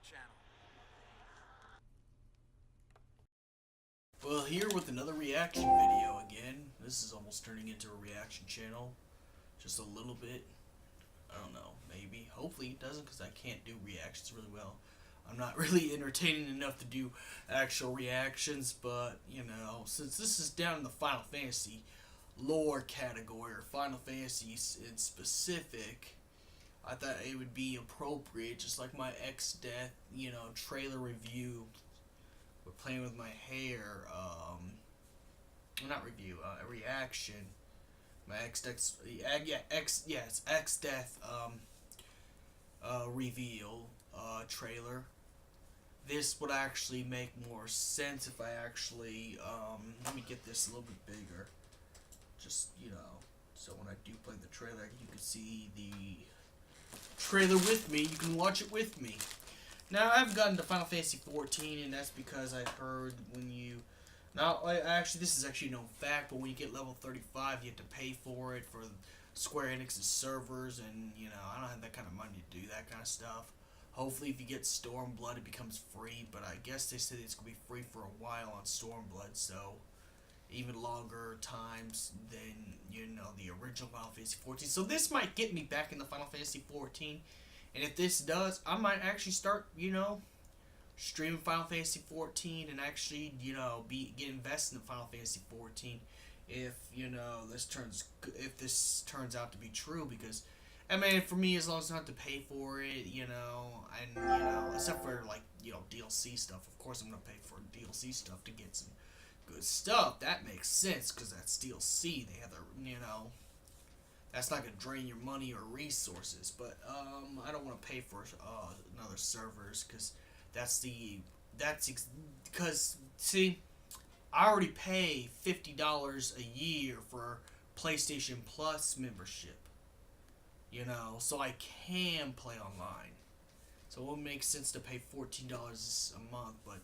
channel. Well, here with another reaction video again. This is almost turning into a reaction channel. Just a little bit. I don't know, maybe. Hopefully it doesn't, because I can't do reactions really well. I'm not really entertaining enough to do actual reactions, but, you know, since this is down in the Final Fantasy lore category, or Final Fantasy in specific, I thought it would be appropriate, just like my XIV, you know, trailer review. We're playing with my hair, not review, a reaction. My XDeath, reveal, trailer. This would actually make more sense if I actually, let me get this a little bit bigger. Just, you know, so when I do play the trailer, you can see the trailer with me. You can watch it with me. Now, I've gotten to Final Fantasy 14, and that's because I heard when you... Now, actually, this is actually a known fact, but when you get level 35, you have to pay for it for Square Enix's servers, and, you know, I don't have that kind of money to do that kind of stuff. Hopefully, if you get Stormblood, it becomes free, but I guess they said it's going to be free for a while on Stormblood, so even longer times than, you know, the original Final Fantasy 14. So this might get me back in the Final Fantasy 14. And if this does, I might actually start, you know, streaming Final Fantasy 14 and actually, you know, get invested in Final Fantasy 14 if, you know, this turns out to be true, because I mean, for me, as long as I don't have to pay for it, you know, and, you know, except for, like, you know, DLC stuff. Of course I'm going to pay for DLC stuff to get some good stuff. That makes sense, because that's DLC. They have their, you know, that's not going to drain your money or resources, but I don't want to pay for another servers, because because, see, I already pay $50 a year for PlayStation Plus membership, you know, so I can play online. So it would make sense to pay $14 a month, but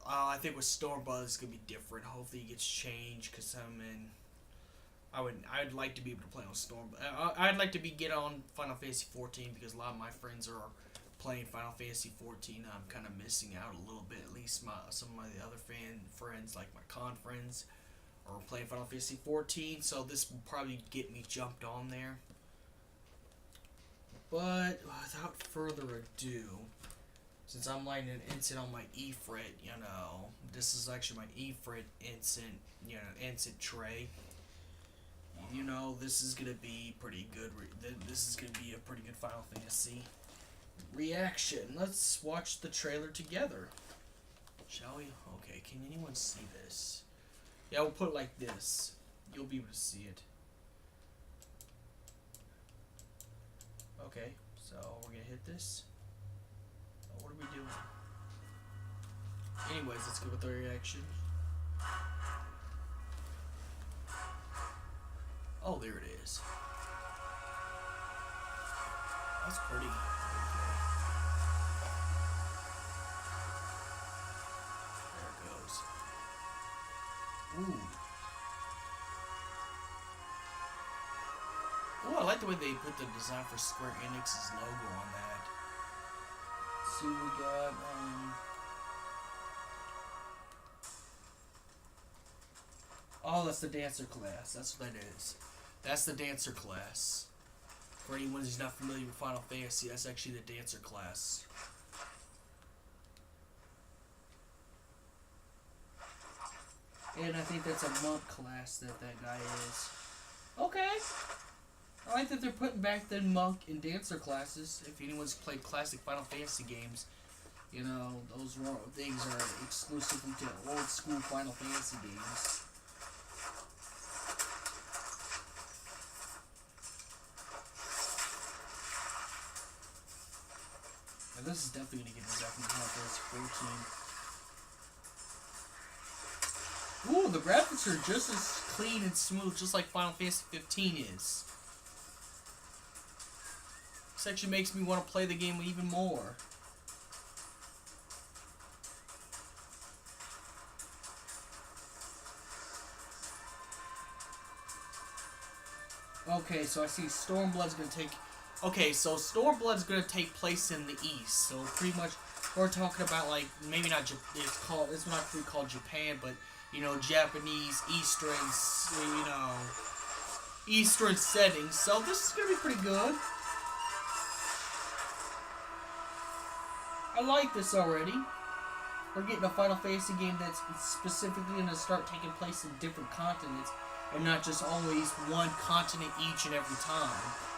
I think with Stormblood it's going to be different. Hopefully it gets changed, because I'd like to be able to play on I'd like to get on Final Fantasy 14, because a lot of my friends are playing Final Fantasy 14. I'm kind of missing out a little bit. At least some of my other friends, like my con friends, are playing Final Fantasy 14. So this will probably get me jumped on there. But without further ado, since I'm lighting an instant on my E-Fret, you know, this is actually my E-Fret instant tray. You know, this is gonna be pretty good. This is gonna be a pretty good Final Fantasy reaction. Let's watch the trailer together, shall we? Okay, can anyone see this? Yeah, we'll put it like this. You'll be able to see it. Okay, so we're gonna hit this. Oh, what are we doing? Anyways, let's go with the reaction. Oh, there it is. That's pretty. Okay. There it goes. Ooh. Oh, I like the way they put the design for Square Enix's logo on that. So we got, oh, that's the dancer class. That's what that is. That's the dancer class. For anyone who's not familiar with Final Fantasy, that's actually the dancer class. And I think that's a monk class that guy is. Okay. I like that they're putting back the monk and dancer classes. If anyone's played classic Final Fantasy games, you know, those things are exclusively to old school Final Fantasy games. And this is definitely going to get me back into Final Fantasy 14. Ooh, the graphics are just as clean and smooth, just like Final Fantasy 15 is. This actually makes me want to play the game even more. Okay, so I see Stormblood's going to take Okay, so Stormblood is gonna take place in the east. So pretty much, we're talking about like maybe not. It's not really called Japan, but you know, Japanese Eastern, you know, Eastern settings. So this is gonna be pretty good. I like this already. We're getting a Final Fantasy game that's specifically going to start taking place in different continents and not just always one continent each and every time.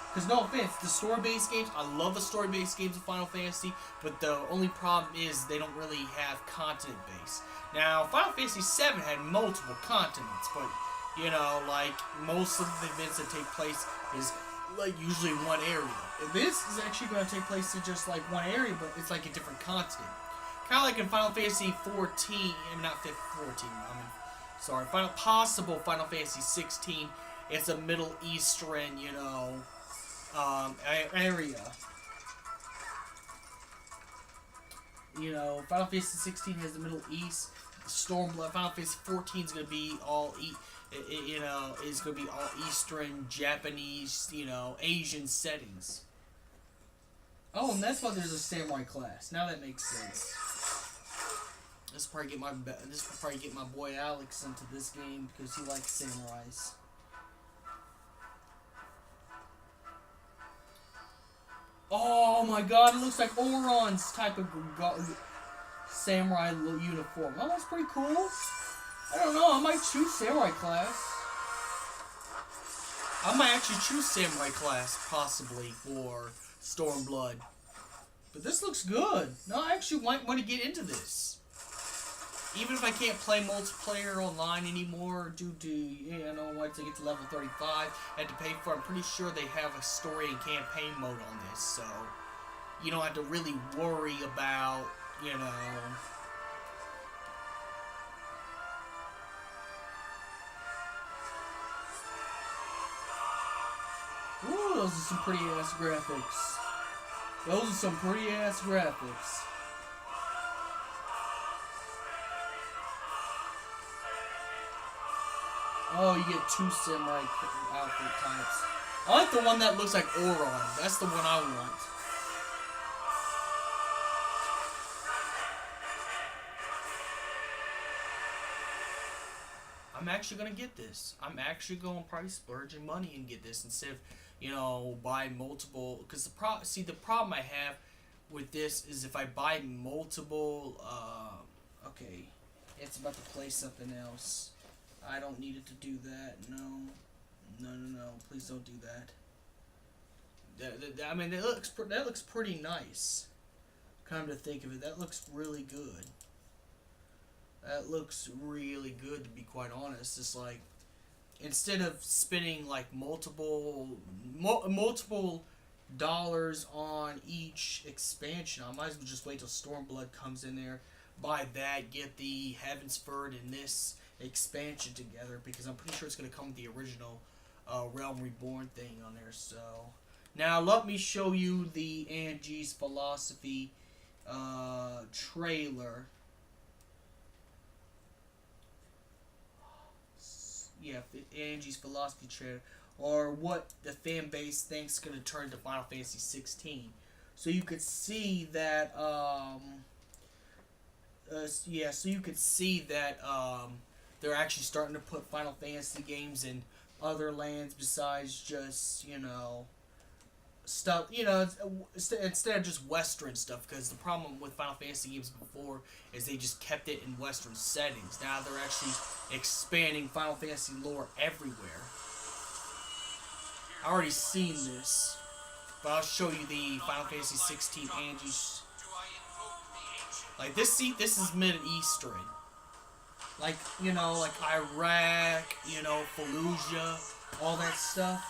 Because no offense, the story-based games, I love the story-based games of Final Fantasy, but the only problem is they don't really have continent-based. Now, Final Fantasy VII had multiple continents, but, you know, like, most of the events that take place is, like, usually one area. And this is actually going to take place in just, like, one area, but it's, like, a different continent. Kind of like in Final Fantasy 14, I mean, not 14, I mean, sorry, possible Final Fantasy 16, it's a Middle Eastern, you know, area. You know, Final Fantasy 16 has the Middle East, Stormblood, Final Fantasy 14 is going to be all, you know, is going to be all Eastern, Japanese, you know, Asian settings. Oh, and that's why there's a samurai class. Now that makes sense. This will probably get my boy Alex into this game because he likes samurais. Oh my god, it looks like Oron's type of samurai uniform. Oh, that's pretty cool. I don't know, I might choose samurai class. I might actually choose samurai class, possibly, for Stormblood. But this looks good. No, I actually might want to get into this. Even if I can't play multiplayer online anymore due to, you know, once I get to level 35, I had to pay for it. I'm pretty sure they have a story and campaign mode on this, so you don't have to really worry about, you know... Ooh, those are some pretty-ass graphics. Those are some pretty-ass graphics. Oh, you get two samurai outfit types. I like the one that looks like Oron. That's the one I want. I'm actually going to get this. I'm actually going to probably splurge in money and get this instead of, you know, buy multiple. Because the problem I have with this is if I buy multiple, okay, it's about to play something else. I don't need it to do that. No. Please don't do that. I mean, that looks pretty nice. Come to think of it, that looks really good. That looks really good, to be quite honest. It's like, instead of spending like multiple dollars on each expansion, I might as well just wait till Stormblood comes in there, buy that, get the Heavensford and this expansion together, because I'm pretty sure it's going to come with the original Realm Reborn thing on there. So now let me show you the Angie's Philosophy trailer. Yeah, Angie's Philosophy trailer, or what the fan base thinks is going to turn to Final Fantasy 16. So you could see that they're actually starting to put Final Fantasy games in other lands besides just, you know, stuff, you know, instead of just Western stuff, because the problem with Final Fantasy games before is they just kept it in Western settings. Now they're actually expanding Final Fantasy lore everywhere. I already seen this, but I'll show you the Final Fantasy 16 Angie's. Like this is Mid-Eastern. Like, you know, like Iraq, you know, Fallujah, all that stuff.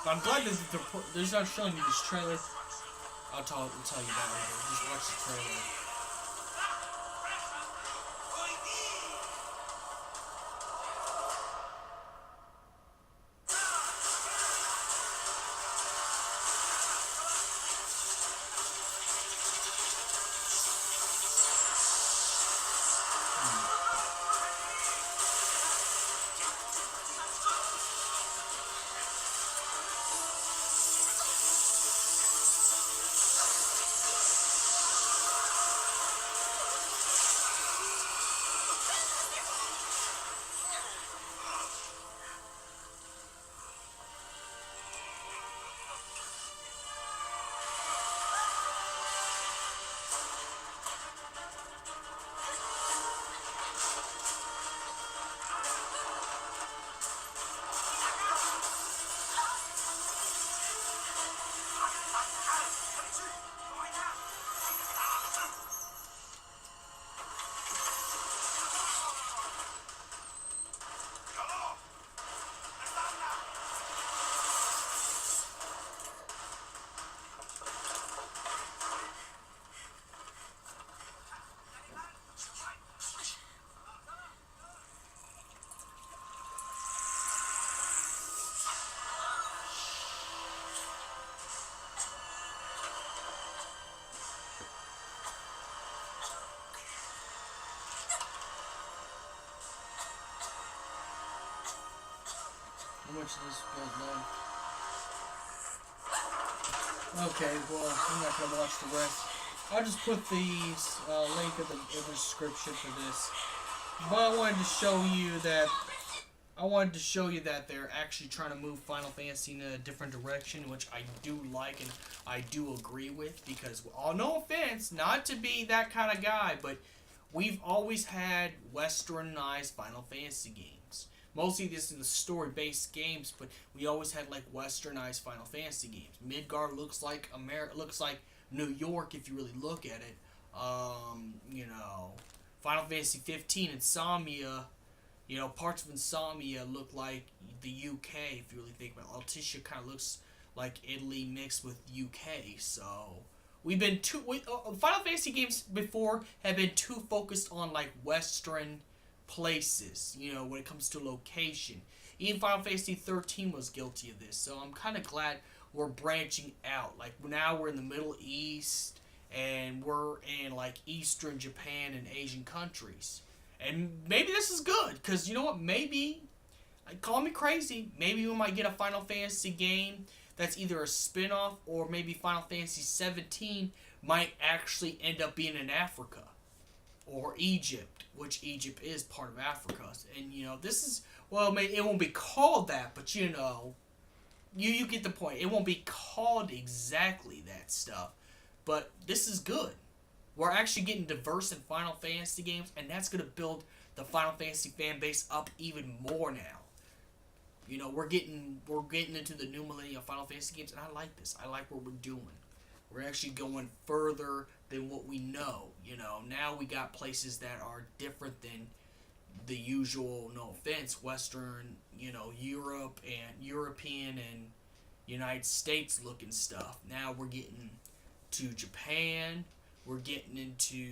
But I'm glad that they're not showing me this trailer. I'll tell you that later. Just watch the trailer. much of this goes long. Okay, well, I'm not gonna watch the rest. I'll just put the link in the description for this. But I wanted to show you that they're actually trying to move Final Fantasy in a different direction, which I do like and I do agree with, because, no offense, not to be that kind of guy, but we've always had westernized Final Fantasy games. Mostly this is the story-based games, but we always had like westernized Final Fantasy games. Midgard looks like looks like New York if you really look at it. Final Fantasy 15, Insomnia. Parts of Insomnia look like the UK if you really think about it. Altissia kind of looks like Italy mixed with UK. So we've been Final Fantasy games before have been too focused on like Western places, when it comes to location. Even Final Fantasy 13 was guilty of this, so I'm kind of glad we're branching out. Like, now we're in the Middle East, and we're in, like, Eastern Japan and Asian countries. And maybe this is good, because you know what, maybe, call me crazy, maybe we might get a Final Fantasy game that's either a spin-off, or maybe Final Fantasy 17 might actually end up being in Africa. Or Egypt, which Egypt is part of Africa. And, this is, well, it won't be called that, but, you get the point. It won't be called exactly that stuff. But this is good. We're actually getting diverse in Final Fantasy games, and that's going to build the Final Fantasy fan base up even more now. We're getting into the new millennium of Final Fantasy games, and I like this. I like what we're doing. We're actually going further than what we know. Now we got places that are different than the usual, no offense, Western, Europe and European and United States looking stuff. Now we're getting to Japan. We're getting into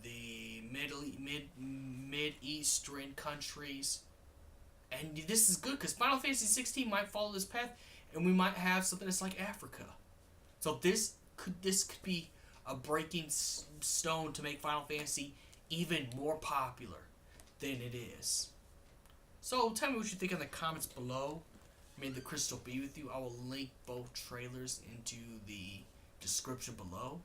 the mid Eastern countries. And this is good because Final Fantasy 16 might follow this path, and we might have something that's like Africa. So this could be a breaking stone to make Final Fantasy even more popular than it is. So tell me what you think in the comments below. May the crystal be with you. I will link both trailers into the description below.